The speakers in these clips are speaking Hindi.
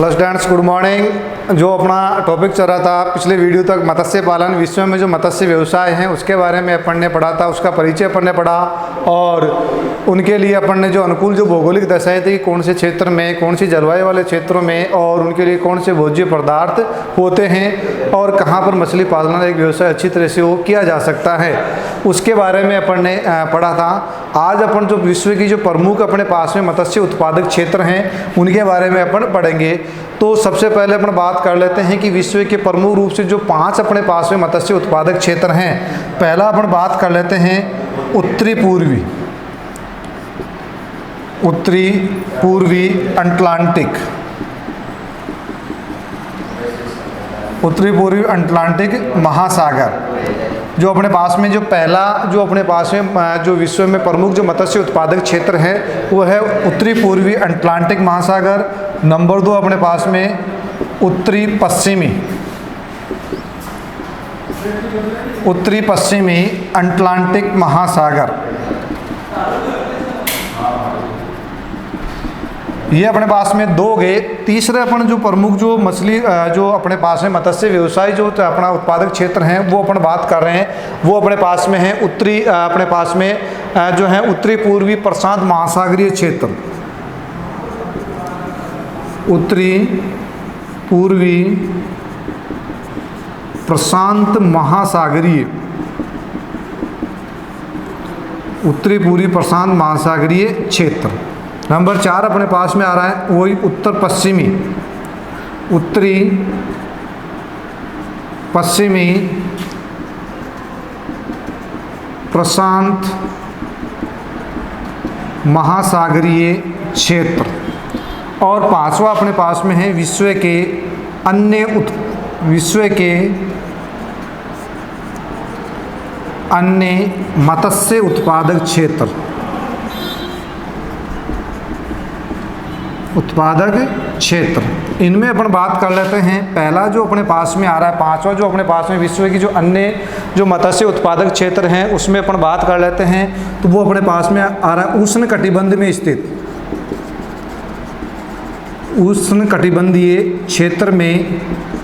Hello students, good morning. जो अपना टॉपिक चल रहा था पिछले वीडियो तक, मत्स्य पालन, विश्व में जो मत्स्य व्यवसाय हैं उसके बारे में अपन ने पढ़ा था, उसका परिचय अपन ने पढ़ा और उनके लिए अपन ने जो अनुकूल जो भौगोलिक दशाएं थी, कौन से क्षेत्र में, कौन सी जलवायु वाले क्षेत्रों में और उनके लिए कौन से भोज्य पदार्थ होते हैं और कहाँ पर मछली पालन एक व्यवसाय अच्छी तरह से वो किया जा सकता है, उसके बारे में अपन ने पढ़ा था। आज अपन जो विश्व की जो प्रमुख अपने पास में मत्स्य उत्पादक क्षेत्र हैं उनके बारे में अपन पढ़ेंगे। तो सबसे पहले अपन बात कर लेते हैं कि विश्व के प्रमुख रूप से जो 5 अपने पास में मत्स्य उत्पादक क्षेत्र हैं। पहला अपन बात कर लेते हैं उत्तरी पूर्वी अटलांटिक महासागर। जो अपने पास में जो पहला जो अपने पास में जो विश्व में प्रमुख जो मत्स्य उत्पादक क्षेत्र है वो है उत्तरी पूर्वी अटलांटिक महासागर। नंबर 2 अपने पास में उत्तरी पश्चिमी अटलांटिक महासागर। ये अपने पास में 2 गए। तीसरे अपन जो प्रमुख जो मछली जो अपने पास में मत्स्य व्यवसाय जो अपना उत्पादक क्षेत्र हैं वो अपन बात कर रहे हैं, वो अपने पास में है अपने पास में जो है उत्तरी पूर्वी प्रशांत महासागरीय क्षेत्र। उत्तरी पूर्वी प्रशांत महासागरीय क्षेत्र। नंबर 4 अपने पास में आ रहा है वही उत्तरी पश्चिमी प्रशांत महासागरीय क्षेत्र। और 5वां अपने पास में है विश्व के अन्य मत्स्य उत्पादक क्षेत्र। इनमें अपन बात कर लेते हैं। पहला जो अपने पास में आ रहा है, 5वां जो अपने पास में विश्व की जो अन्य जो मत्स्य उत्पादक क्षेत्र हैं उसमें अपन बात कर लेते हैं। तो वो अपने पास में आ रहा है उष्ण कटिबंधीय क्षेत्र में।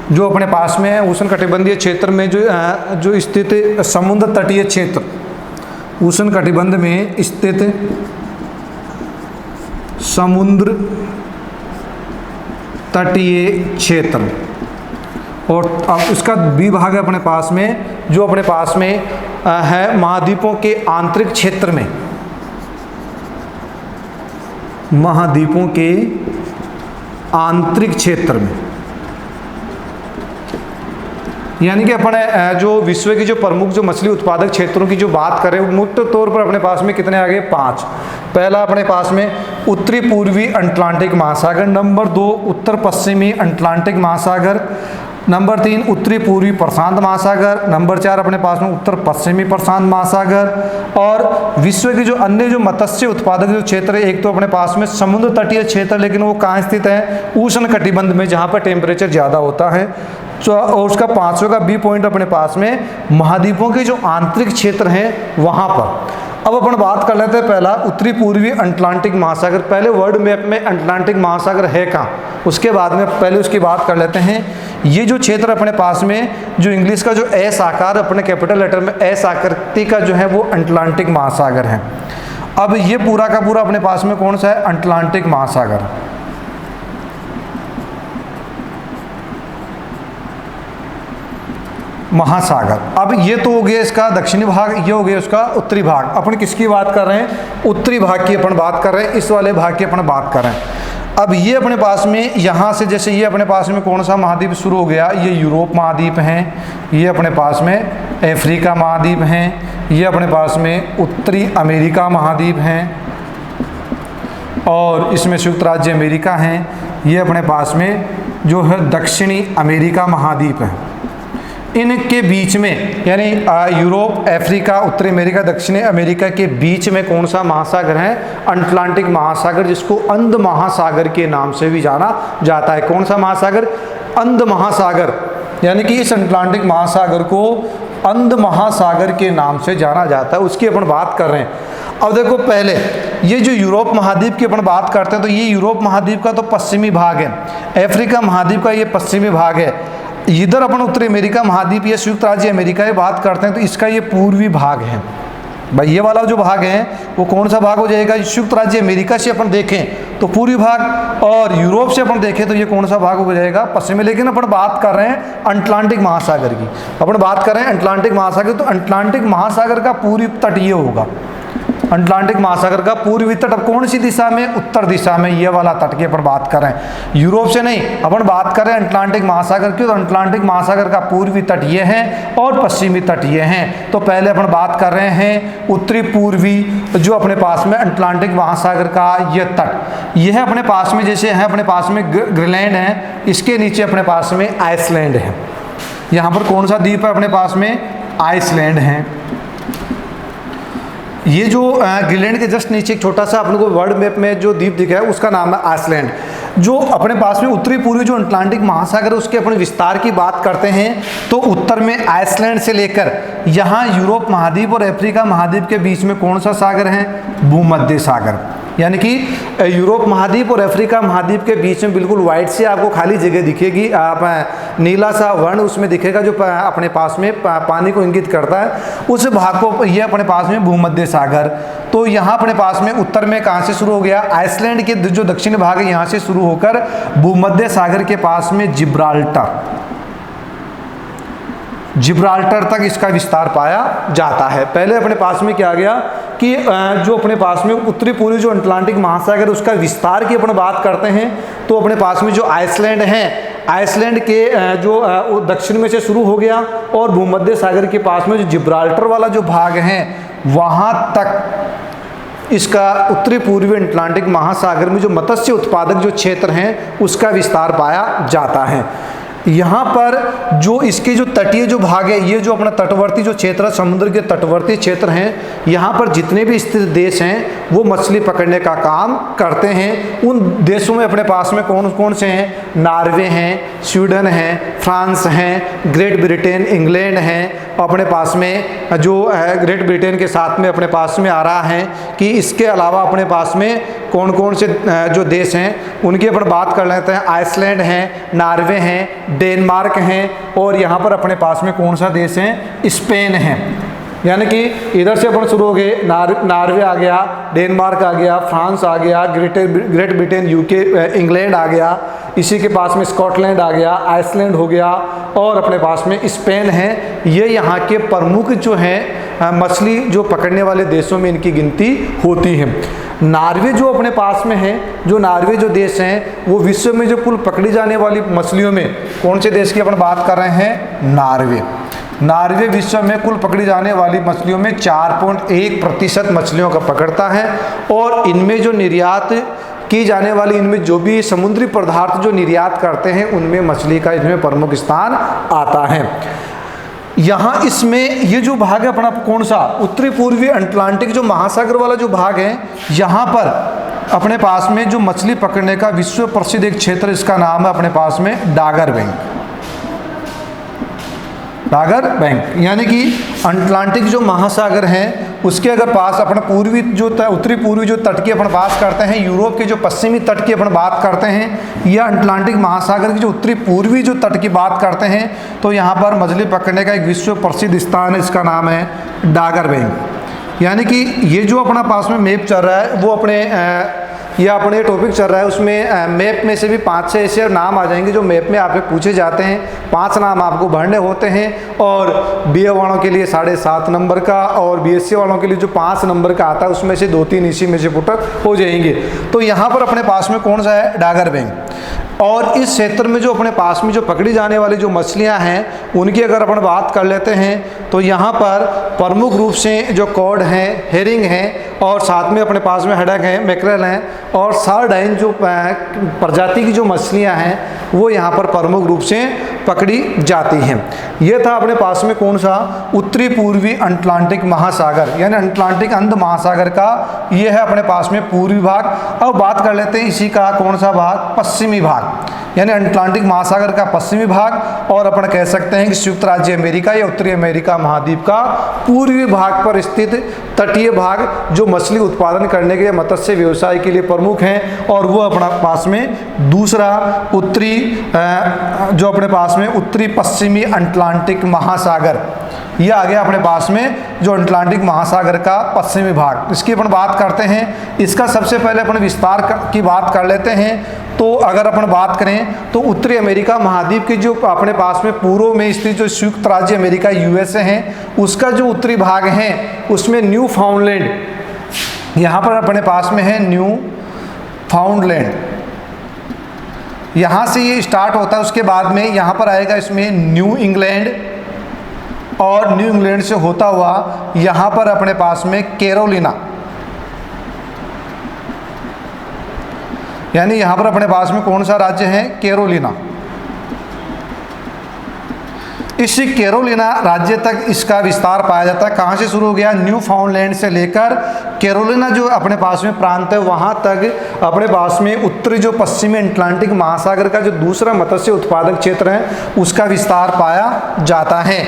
जो अपने पास में है उष्ण कटिबंधीय क्षेत्र में जो स्थित समुद्र तटीय क्षेत्र, उष्ण कटिबंध में स्थित समुद्र तटीय क्षेत्र। और अब इसका विभाग है अपने पास में जो अपने पास में है महाद्वीपों के आंतरिक क्षेत्र में, महाद्वीपों के आंतरिक क्षेत्र में। यानी कि अपने जो विश्व की जो प्रमुख जो मछली उत्पादक क्षेत्रों की जो बात करें मुख्य तौर पर अपने पास में कितने आ गए? 5। पहला अपने पास में उत्तरी पूर्वी अटलांटिक महासागर। नंबर 2 उत्तर पश्चिमी अटलांटिक महासागर। नंबर 3 उत्तरी पूर्वी प्रशांत महासागर। नंबर 4 अपने पास में उत्तर पश्चिमी प्रशांत महासागर। और विश्व की जो अन्य जो मत्स्य उत्पादक जो क्षेत्र है, एक तो अपने पास में समुद्र तटीय क्षेत्र, लेकिन वो कहाँ स्थित है? उष्ण कटिबंध में, जहाँ पर टेम्परेचर ज़्यादा होता है। और उसका 5वां का बी पॉइंट अपने पास में महाद्वीपों के जो आंतरिक क्षेत्र हैं वहाँ पर। अब अपन बात कर लेते हैं पहला उत्तरी पूर्वी अटलांटिक महासागर। पहले वर्ल्ड मैप में अटलांटिक महासागर है कहाँ, उसके बाद में पहले उसकी बात कर लेते हैं। ये जो क्षेत्र अपने पास में जो इंग्लिश का जो एस आकार अपने कैपिटल लेटर में एस आकृति का जो है वो अटलांटिक महासागर है। अब ये पूरा का पूरा अपने पास में कौन सा है? अटलांटिक महासागर। अब ये तो हो गया इसका दक्षिणी भाग, ये हो गया उसका उत्तरी भाग। अपन किसकी बात कर रहे हैं? उत्तरी भाग की अपन बात कर रहे हैं, इस वाले भाग की अपन बात कर रहे हैं। अब ये अपने पास में यहाँ से जैसे ये अपने पास में कौन सा महाद्वीप शुरू हो गया? ये यूरोप महाद्वीप हैं, ये अपने पास में अफ्रीका महाद्वीप हैं, ये अपने पास में उत्तरी अमेरिका महाद्वीप हैं और इसमें संयुक्त राज्य अमेरिका हैं। ये अपने पास में जो है दक्षिणी अमेरिका महाद्वीप है। इनके बीच में यानी यूरोप, अफ्रीका, उत्तरी अमेरिका, दक्षिणी अमेरिका के बीच में कौन सा महासागर है? अटलांटिक महासागर, जिसको अंध महासागर के नाम से भी जाना जाता है। कौन सा महासागर? अंध महासागर। यानी कि इस अटलांटिक महासागर को अंध महासागर के नाम से जाना जाता है, उसकी अपन बात कर रहे हैं। अब देखो पहले ये जो यूरोप महाद्वीप की अपन बात करते हैं तो ये यूरोप महाद्वीप का तो पश्चिमी भाग है, अफ्रीका महाद्वीप का ये पश्चिमी भाग है, इधर अपन उत्तरी अमेरिका महाद्वीप या संयुक्त राज्य अमेरिका की बात करते हैं तो इसका ये पूर्वी भाग है। भाई ये वाला जो भाग है वो कौन सा भाग हो जाएगा, संयुक्त राज्य अमेरिका से अपन देखें तो पूर्वी भाग, और यूरोप से अपन देखें तो ये कौन सा भाग हो जाएगा, पश्चिमी। लेकिन अपन बात कर रहे हैं अटलांटिक महासागर की, अपन बात कर रहे हैं अटलांटिक महासागर, तो अटलांटिक महासागर का पूर्वी तट ये होगा, अटलांटिक महासागर का पूर्वी तट। अब कौन सी दिशा में, उत्तर दिशा में, ये वाला तट की अपन बात कर रहे हैं, यूरोप से नहीं, अपन बात कर रहे हैं अटलांटिक महासागर की। तो अटलांटिक महासागर का पूर्वी तट ये है और पश्चिमी तट ये हैं। तो पहले अपन बात कर रहे हैं उत्तरी पूर्वी जो अपने पास में अटलांटिक महासागर का ये तट, यह है अपने पास में, जैसे है अपने पास में ग्रीनलैंड है, इसके नीचे अपने पास में आइसलैंड है। यहाँ पर कौन सा द्वीप है अपने पास में, आइसलैंड है। ये जो ग्रीनलैंड के जस्ट नीचे एक छोटा सा अपने को वर्ल्ड मैप में जो द्वीप दिखा है उसका नाम है आइसलैंड। जो अपने पास में उत्तरी पूर्वी जो अटलांटिक महासागर है उसके अपने विस्तार की बात करते हैं तो उत्तर में आइसलैंड से लेकर यहाँ यूरोप महाद्वीप और अफ्रीका महाद्वीप के बीच में कौन सा सागर है, भूमध्य सागर। यानी कि यूरोप महाद्वीप और अफ्रीका महाद्वीप के बीच में बिल्कुल वाइट से आपको खाली जगह दिखेगी, आप नीला सा वर्ण उसमें दिखेगा जो अपने पास में पानी को इंगित करता है, उस भाग को ये अपने पास में भूमध्य सागर। तो यहाँ अपने पास में उत्तर में कहाँ से शुरू हो गया, आइसलैंड के जो दक्षिणी भाग है यहाँ से शुरू होकर भूमध्य सागर के पास में जिब्राल्टर तक इसका विस्तार पाया जाता है। पहले अपने पास में क्या आ गया कि जो अपने पास में उत्तरी पूर्वी जो अटलांटिक महासागर उसका विस्तार की अपन बात करते हैं तो अपने पास में जो आइसलैंड है, आइसलैंड के जो दक्षिण में से शुरू हो गया और भूमध्य सागर के पास में जो जिब्राल्टर वाला जो भाग है वहाँ तक इसका उत्तरी पूर्वी अटलांटिक महासागर में जो मत्स्य उत्पादक जो क्षेत्र हैं उसका विस्तार पाया जाता है। यहाँ पर जो इसके जो तटीय जो भाग है, ये जो अपना तटवर्ती जो क्षेत्र समुद्र के तटवर्ती क्षेत्र हैं, यहाँ पर जितने भी स्थित देश हैं वो मछली पकड़ने का काम करते हैं। उन देशों में अपने पास में कौन कौन से हैं, नॉर्वे हैं, स्वीडन है, फ्रांस हैं, ग्रेट ब्रिटेन, इंग्लैंड हैं। अपने पास में जो ग्रेट ब्रिटेन के साथ में अपने पास में आ रहा है कि इसके अलावा अपने पास में कौन कौन से जो देश हैं उनकी अपन बात कर लेते हैं। आइसलैंड हैं, नॉर्वे हैं, डेनमार्क हैं और यहाँ पर अपने पास में कौन सा देश है, स्पेन है। यानी कि इधर से अपन शुरू हो गए, नॉर्वे आ गया, डेनमार्क आ गया, फ्रांस आ गया, ग्रेट ब्रिटेन, यूके, इंग्लैंड आ गया, इसी के पास में स्कॉटलैंड आ गया, आइसलैंड हो गया और अपने पास में स्पेन है। ये यहाँ के प्रमुख जो हैं मछली जो पकड़ने वाले देशों में इनकी गिनती होती है। नॉर्वे जो अपने पास में है, जो नॉर्वे जो देश हैं वो विश्व में जो कुल पकड़ी जाने वाली मछलियों में कौन से देश की अपन बात कर रहे हैं, नॉर्वे। नॉर्वे विश्व में कुल पकड़ी जाने वाली मछलियों में 4.1% मछलियों का पकड़ता है और इनमें जो निर्यात की जाने वाली, इनमें जो भी समुद्री पदार्थ जो निर्यात करते हैं उनमें मछली का इसमें प्रमुख स्थान आता है। यहाँ इसमें ये जो भाग है अपना कौन सा, उत्तरी पूर्वी अटलांटिक जो महासागर वाला जो भाग है, यहाँ पर अपने पास में जो मछली पकड़ने का विश्व प्रसिद्ध एक क्षेत्र, इसका नाम है अपने पास में डागर बैंक। यानी कि अटलांटिक जो महासागर है उसके अगर पास अपना पूर्वी जो उत्तरी पूर्वी जो तट की अपन बात करते हैं, यूरोप के जो पश्चिमी तट की अपन बात करते हैं या अटलांटिक महासागर की जो उत्तरी पूर्वी जो तट की बात करते हैं, तो यहाँ पर मछली पकड़ने का एक विश्व प्रसिद्ध स्थान है, इसका नाम है डागर बैंक। यानी कि ये जो अपना पास में मैप चल रहा है वो अपने या अपने टॉपिक चल रहा है उसमें मैप में से भी 5-6 ऐसे नाम आ जाएंगे जो मैप में आपसे पूछे जाते हैं। 5 नाम आपको भरने होते हैं और BA वालों के लिए 7.5 नंबर का और BSc वालों के लिए जो 5 नंबर का आता है उसमें से 2-3 इसी में से पुटअप हो जाएंगे। तो यहाँ पर अपने पास में कौन सा है, डागर बैंक। और इस क्षेत्र में जो अपने पास में जो पकड़ी जाने वाली जो मछलियाँ हैं उनकी अगर अपन बात कर लेते हैं तो यहाँ पर प्रमुख रूप से जो कॉड हैं, हेरिंग हैं और साथ में अपने पास में हेडक हैं, मैकरेल हैं और सार्डाइन जो प्रजाति की जो मछलियाँ हैं वो यहाँ पर प्रमुख रूप से पकड़ी जाती हैं। यह था अपने पास में कौन सा, उत्तरी पूर्वी अटलांटिक महासागर यानी अटलांटिक अंध महासागर का यह है अपने पास में पूर्वी भाग। अब बात कर लेते हैं इसी का कौन सा भाग, पश्चिमी भाग यानी अटलांटिक महासागर का पश्चिमी भाग, और अपन कह सकते हैं कि संयुक्त राज्य अमेरिका या उत्तरी अमेरिका महाद्वीप का पूर्वी भाग पर स्थित तटीय भाग जो मछली उत्पादन करने के लिए मत्स्य व्यवसाय के लिए प्रमुख हैं। और वो अपना पास में दूसरा उत्तरी जो अपने पास में उत्तरी पश्चिमी अटलांटिक महासागर, ये आ गया अपने पास में जो अटलांटिक महासागर का पश्चिमी भाग। इसकी अपन बात करते हैं। इसका सबसे पहले अपन विस्तार की बात कर लेते हैं। तो अगर अपन बात करें तो उत्तरी अमेरिका महाद्वीप के जो अपने पास में पूर्व में स्थित जो संयुक्त राज्य अमेरिका यूएसए हैं, उसका जो उत्तरी भाग है उसमें न्यू फाउंडलैंड, यहाँ पर अपने पास में है न्यू फाउंडलैंड, यहाँ से ये स्टार्ट होता है। उसके बाद में यहाँ पर आएगा इसमें न्यू इंग्लैंड, और न्यू इंग्लैंड से होता हुआ यहाँ पर अपने पास में कैरोलिना, यानी यहाँ पर अपने पास में कौन सा राज्य है, कैरोलिना। इस कैरोलिना राज्य तक इसका विस्तार पाया जाता है। कहाँ से शुरू हो गया, न्यू फाउंडलैंड से लेकर कैरोलिना जो अपने पास में प्रांत है वहाँ तक अपने पास में उत्तरी जो पश्चिमी अटलांटिक महासागर का जो दूसरा मत्स्य उत्पादक क्षेत्र है उसका विस्तार पाया जाता है।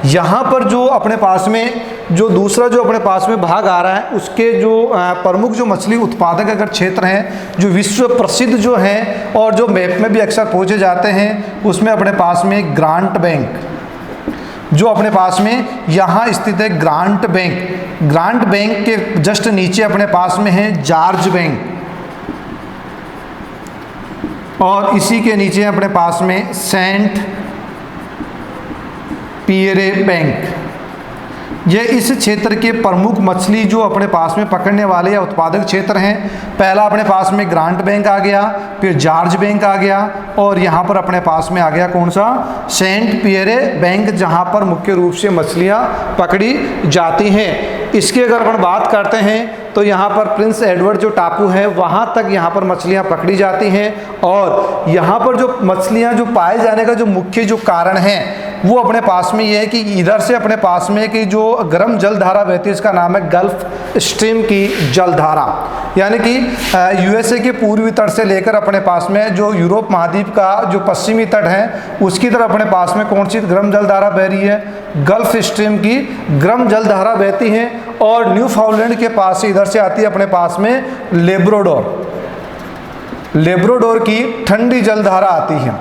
यहाँ पर जो अपने पास में जो दूसरा जो अपने पास में भाग आ रहा है उसके जो प्रमुख जो मछली उत्पादक अगर क्षेत्र हैं जो विश्व प्रसिद्ध जो हैं और जो मैप में भी अक्सर पूछे जाते हैं, उसमें अपने पास में ग्रांट बैंक जो अपने पास में यहाँ स्थित है, ग्रांट बैंक। ग्रांट बैंक के जस्ट नीचे अपने पास में है जॉर्ज बैंक, और इसी के नीचे अपने पास में सेंट पियरे बैंक। ये इस क्षेत्र के प्रमुख मछली जो अपने पास में पकड़ने वाले या उत्पादक क्षेत्र हैं। पहला अपने पास में ग्रांट बैंक आ गया, फिर जॉर्ज बैंक आ गया, और यहाँ पर अपने पास में आ गया कौन सा, सेंट पियरे बैंक, जहाँ पर मुख्य रूप से मछलियाँ पकड़ी जाती हैं। इसकी अगर अपन बात करते हैं तो यहाँ पर प्रिंस एडवर्ड जो टापू है वहाँ तक यहाँ पर मछलियाँ पकड़ी जाती हैं। और यहाँ पर जो मछलियाँ जो पाए जाने का जो मुख्य जो कारण है वो अपने पास में ये है कि इधर से अपने पास में कि जो गर्म जलधारा बहती है इसका नाम है गल्फ स्ट्रीम की जलधारा, यानी कि यूएसए के पूर्वी तट से लेकर अपने पास में जो यूरोप महाद्वीप का जो पश्चिमी तट है उसकी तरफ अपने पास में कौन सी गर्म जलधारा बह रही है, गल्फ स्ट्रीम की गर्म जलधारा बहती है। और न्यू फाउंडलैंड के पास से इधर से आती है अपने पास में लेब्राडोर की ठंडी जलधारा आती है।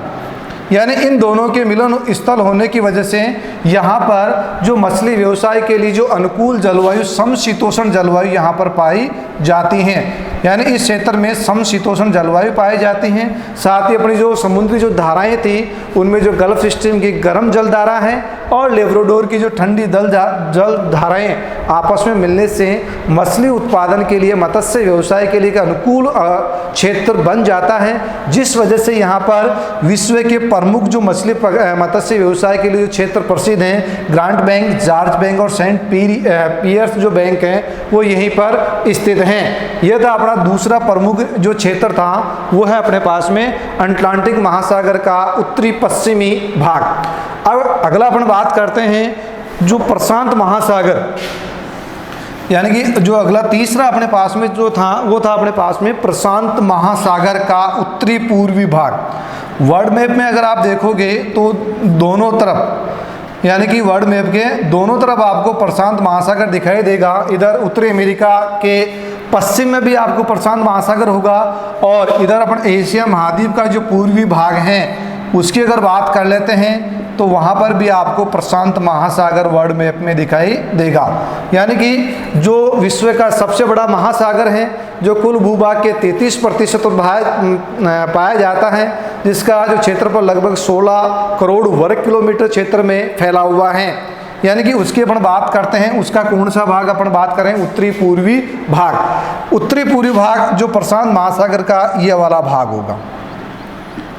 यानी इन दोनों के मिलन स्थल होने की वजह से यहाँ पर जो मछली व्यवसाय के लिए जो अनुकूल जलवायु समशीतोष्ण जलवायु यहाँ पर पाई जाती हैं। यानी इस क्षेत्र में समशीतोष्ण जलवायु पाई जाती हैं। साथ ही अपनी जो समुद्री जो धाराएं थी उनमें जो गल्फ स्ट्रीम की गर्म जलधारा है और लेब्राडोर की जो ठंडी जल धाराएं आपस में मिलने से मछली उत्पादन के लिए मत्स्य व्यवसाय के लिए एक अनुकूल क्षेत्र बन जाता है, जिस वजह से यहाँ पर विश्व के प्रमुख जो मछली मत्स्य व्यवसाय के लिए जो क्षेत्र प्रसिद्ध हैं, ग्रांट बैंक, जॉर्ज बैंक और सेंट पियर्स जो बैंक हैं वो यहीं पर स्थित हैं। यह था अपना दूसरा प्रमुख जो क्षेत्र था, वो है अपने पास में अटलांटिक महासागर का उत्तरी पश्चिमी भाग। अब अगला अपन बात करते हैं जो प्रशांत महासागर, यानी कि जो अगला तीसरा अपने पास में जो था वो था अपने पास में प्रशांत महासागर का उत्तरी पूर्वी भाग। वर्ल्ड मैप में अगर आप देखोगे तो दोनों तरफ, यानी कि वर्ल्ड मैप के दोनों तरफ आपको प्रशांत महासागर दिखाई देगा। इधर उत्तरी अमेरिका के पश्चिम में भी आपको प्रशांत महासागर होगा, और इधर अपन एशिया महाद्वीप का जो पूर्वी भाग है उसकी अगर बात कर लेते हैं तो वहाँ पर भी आपको प्रशांत महासागर वर्ल्ड मैप में दिखाई देगा। यानी कि जो विश्व का सबसे बड़ा महासागर है, जो कुल भूभाग के 33% पाया जाता है, जिसका जो क्षेत्रफल लगभग 16 करोड़ वर्ग किलोमीटर क्षेत्र में फैला हुआ है। यानी कि उसकी अपन बात करते हैं, उसका कौन सा भाग अपन बात करें, उत्तरी पूर्वी भाग। उत्तरी पूर्वी भाग जो प्रशांत महासागर का ये वाला भाग होगा,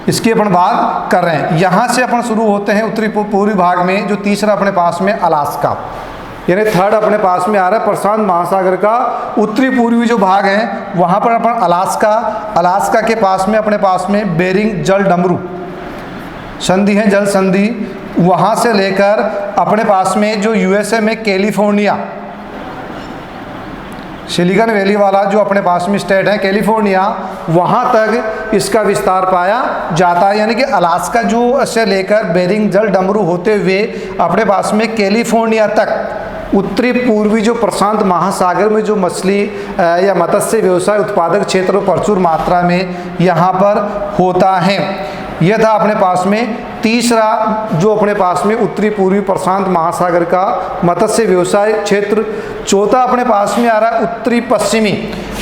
इसकी अपन बात कर रहे हैं। यहाँ से अपन शुरू होते हैं उत्तरी पूर्वी भाग में, जो तीसरा अपने पास में अलास्का, यानी थर्ड अपने पास में आ रहा है प्रशांत महासागर का उत्तरी पूर्वी जो भाग है, वहाँ पर अपन अलास्का के पास में अपने पास में बेरिंग जल डमरू संधि है जल संधि, वहाँ से लेकर अपने पास में जो यूएसए में कैलिफोर्निया, सिलिकॉन वैली वाला जो अपने पास में स्टेट है कैलिफोर्निया, वहाँ तक इसका विस्तार पाया जाता है। यानी कि अलास्का जो से लेकर बेरिंग जल डमरू होते हुए अपने पास में कैलिफोर्निया तक उत्तरी पूर्वी जो प्रशांत महासागर में जो मछली या मत्स्य व्यवसाय उत्पादक क्षेत्र प्रचुर मात्रा में यहाँ पर होता है। यह था अपने पास में तीसरा जो अपने पास में उत्तरी पूर्वी प्रशांत महासागर का मत्स्य व्यवसाय क्षेत्र। चौथा अपने पास में आ रहा है उत्तरी पश्चिमी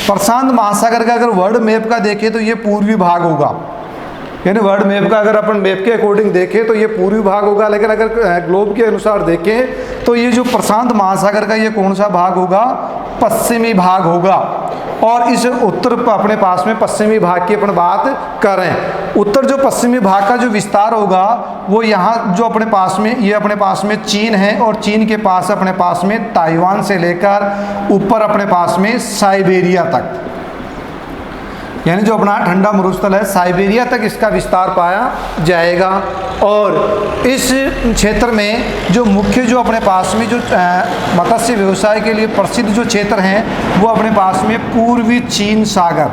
प्रशांत महासागर का। अगर वर्ल्ड मैप का देखें तो ये पूर्वी भाग होगा, यानी वर्ल्ड मैप का अगर अपन मैप के अकॉर्डिंग देखें तो ये पूर्वी भाग होगा, लेकिन अगर ग्लोब के अनुसार देखें तो ये जो प्रशांत महासागर का ये कौन सा भाग होगा, पश्चिमी भाग होगा। और इस उत्तर अपने पास में पश्चिमी भाग की अपन बात करें, उत्तर जो पश्चिमी भाग का जो विस्तार होगा वो यहाँ जो अपने पास में ये अपने पास में चीन है, और चीन के पास अपने पास में ताइवान से लेकर ऊपर अपने पास में साइबेरिया तक, यानी जो अपना ठंडा मरुस्थल है साइबेरिया तक इसका विस्तार पाया जाएगा। और इस क्षेत्र में जो मुख्य जो अपने पास में जो मत्स्य व्यवसाय के लिए प्रसिद्ध जो क्षेत्र हैं वो अपने पास में पूर्वी चीन सागर,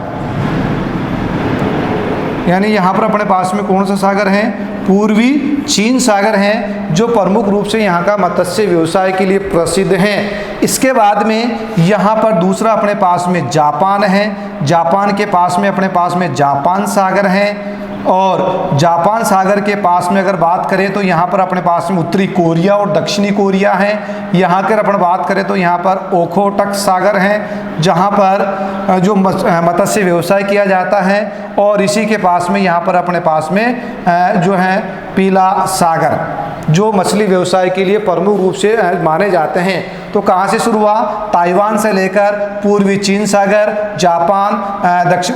यानी यहाँ पर अपने पास में कौन सा सागर है, पूर्वी चीन सागर हैं, जो प्रमुख रूप से यहाँ का मत्स्य व्यवसाय के लिए प्रसिद्ध हैं। इसके बाद में यहाँ पर दूसरा अपने पास में जापान है, जापान के पास में अपने पास में जापान सागर है। और जापान सागर के पास में अगर बात करें तो यहाँ पर अपने पास में उत्तरी कोरिया और दक्षिणी कोरिया है। यहाँ की अपन बात करें तो यहाँ पर ओखोटक सागर है जहाँ पर जो मत्स्य व्यवसाय किया जाता है। और इसी के पास में यहाँ पर अपने पास में जो है पीला सागर, जो मछली व्यवसाय के लिए प्रमुख रूप से माने जाते हैं। तो कहाँ से शुरू हुआ, ताइवान से लेकर पूर्वी चीन सागर, जापान,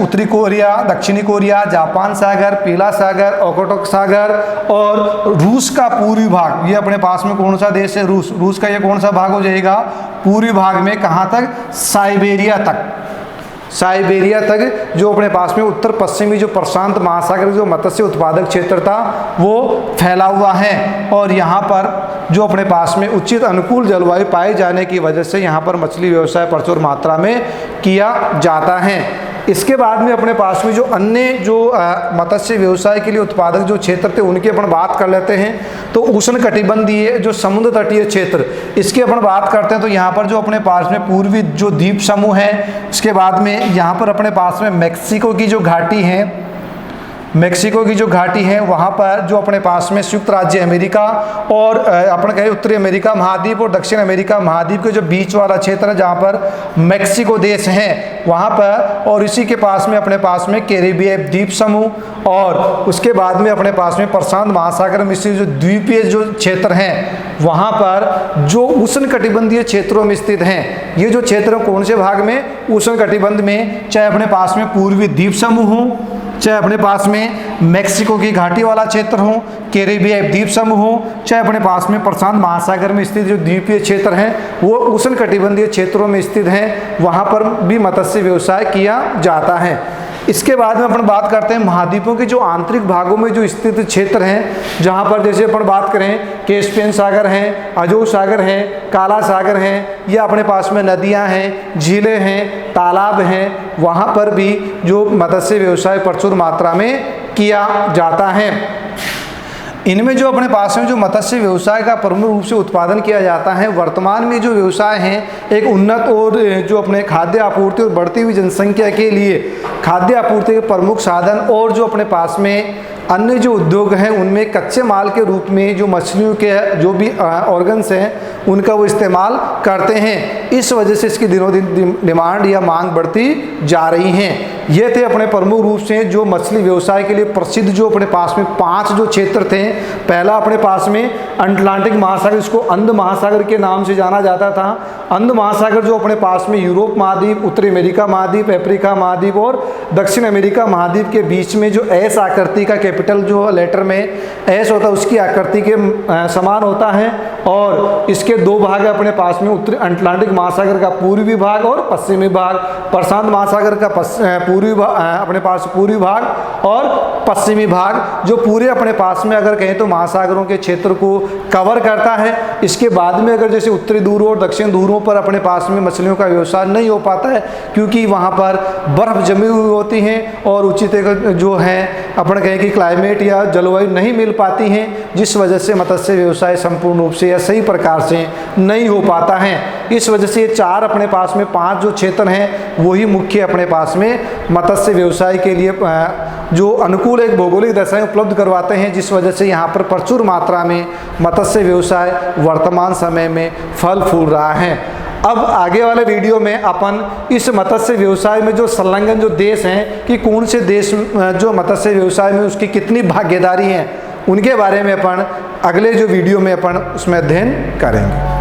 उत्तरी कोरिया, दक्षिणी कोरिया, जापान सागर, पीला सागर, ओखोटक सागर और रूस का पूर्वी भाग। ये अपने पास में कौन सा देश है, रूस। रूस का ये कौन सा भाग हो जाएगा, पूर्वी भाग में कहाँ तक, साइबेरिया तक। साइबेरिया तक जो अपने पास में उत्तर पश्चिमी जो प्रशांत महासागर जो मत्स्य उत्पादक क्षेत्र था वो फैला हुआ है। और यहाँ पर जो अपने पास में उचित अनुकूल जलवायु पाए जाने की वजह से यहाँ पर मछली व्यवसाय प्रचुर मात्रा में किया जाता है। इसके बाद में अपने पास में जो अन्य जो मत्स्य व्यवसाय के लिए उत्पादक जो क्षेत्र थे उनकी अपन बात कर लेते हैं। तो उष्ण कटिबंधीय जो समुद्र तटीय क्षेत्र, इसकी अपन बात करते हैं तो यहाँ पर जो अपने पास में पूर्वी जो द्वीप समूह है, इसके बाद में यहाँ पर अपने पास में मैक्सिको की जो घाटी है, मैक्सिको की जो घाटी है वहाँ पर जो अपने पास में संयुक्त राज्य अमेरिका और अपन कहें उत्तरी अमेरिका महाद्वीप और दक्षिण अमेरिका महाद्वीप के जो बीच वाला क्षेत्र है जहाँ पर मैक्सिको देश है वहाँ पर, और इसी के पास में अपने पास में कैरिबियन द्वीप समूह, और उसके बाद में अपने पास में प्रशांत महासागर में स्थित जो द्वीपीय जो क्षेत्र हैं वहाँ पर जो उष्ण कटिबंधीय क्षेत्रों में स्थित हैं। ये जो क्षेत्र कौन से भाग में, उष्ण कटिबंध में, चाहे अपने पास में पूर्वी द्वीप समूह हो, चाहे अपने पास में मैक्सिको की घाटी वाला क्षेत्र हो, कैरिबियन द्वीप समूह हो, चाहे अपने पास में प्रशांत महासागर में स्थित जो द्वीपीय क्षेत्र हैं वो उष्ण कटिबंधीय क्षेत्रों में स्थित हैं, वहाँ पर भी मत्स्य व्यवसाय किया जाता है। इसके बाद में अपन बात करते हैं महाद्वीपों के जो आंतरिक भागों में जो स्थित क्षेत्र हैं, जहाँ पर जैसे अपन बात करें कैस्पियन सागर हैं, अजोव सागर हैं, काला सागर हैं, या अपने पास में नदियाँ हैं, झीलें हैं, तालाब हैं, वहाँ पर भी जो मत्स्य व्यवसाय प्रचुर मात्रा में किया जाता है। इनमें जो अपने पास में जो मत्स्य व्यवसाय का प्रमुख रूप से उत्पादन किया जाता है, वर्तमान में जो व्यवसाय हैं एक उन्नत और जो अपने खाद्य आपूर्ति और बढ़ती हुई जनसंख्या के लिए खाद्य आपूर्ति के प्रमुख साधन, और जो अपने पास में अन्य जो उद्योग हैं उनमें कच्चे माल के रूप में जो मछलियों के जो भी ऑर्गन्स हैं उनका वो इस्तेमाल करते हैं। इस वजह से इसकी दिनों दिन डिमांड या मांग बढ़ती जा रही हैं। ये थे अपने प्रमुख रूप से जो मछली व्यवसाय के लिए प्रसिद्ध जो अपने पास में 5 जो क्षेत्र थे। पहला अपने पास में अटलांटिक महासागर, इसको अंध महासागर के नाम से जाना जाता था। अंध महासागर जो अपने पास में यूरोप महाद्वीप, उत्तरी अमेरिका महाद्वीप, अफ्रीका महाद्वीप और दक्षिण अमेरिका महाद्वीप के बीच में जो एस आकृति का कैपिटल जो लेटर में एस होता है उसकी आकृति के समान होता है। और इसके दो भाग है अपने पास में, उत्तरी अटलांटिक महासागर का पूर्वी भाग और पश्चिमी भाग, प्रशांत महासागर का पूर्वी भाग, अपने पास पूर्वी भाग और पश्चिमी भाग, जो पूरे अपने पास में अगर कहें तो महासागरों के क्षेत्र को कवर करता है। इसके बाद में अगर जैसे उत्तरी ध्रुव और दक्षिण ध्रुवों पर अपने पास में मछलियों का व्यवसाय नहीं हो पाता है, क्योंकि वहाँ पर बर्फ जमी हुई होती हैं और उचित जो है अपन कहें कि क्लाइमेट या जलवायु नहीं मिल पाती हैं, जिस वजह से मत्स्य व्यवसाय संपूर्ण रूप से या सही प्रकार से नहीं हो पाता है। इस वजह से ये चार अपने पास में 5 जो क्षेत्र हैं वही मुख्य अपने पास में मत्स्य व्यवसाय के लिए जो अनुकूल एक भौगोलिक दशाएं उपलब्ध करवाते हैं, जिस वजह से यहाँ पर प्रचुर मात्रा में मत्स्य व्यवसाय वर्तमान समय में फल फूल रहा है। अब आगे वाले वीडियो में अपन इस मत्स्य व्यवसाय में जो संलग्न जो देश हैं कि कौन से देश जो मत्स्य व्यवसाय में उसकी कितनी भागीदारी है, उनके बारे में अपन अगले जो वीडियो में अपन उसमें अध्ययन करेंगे।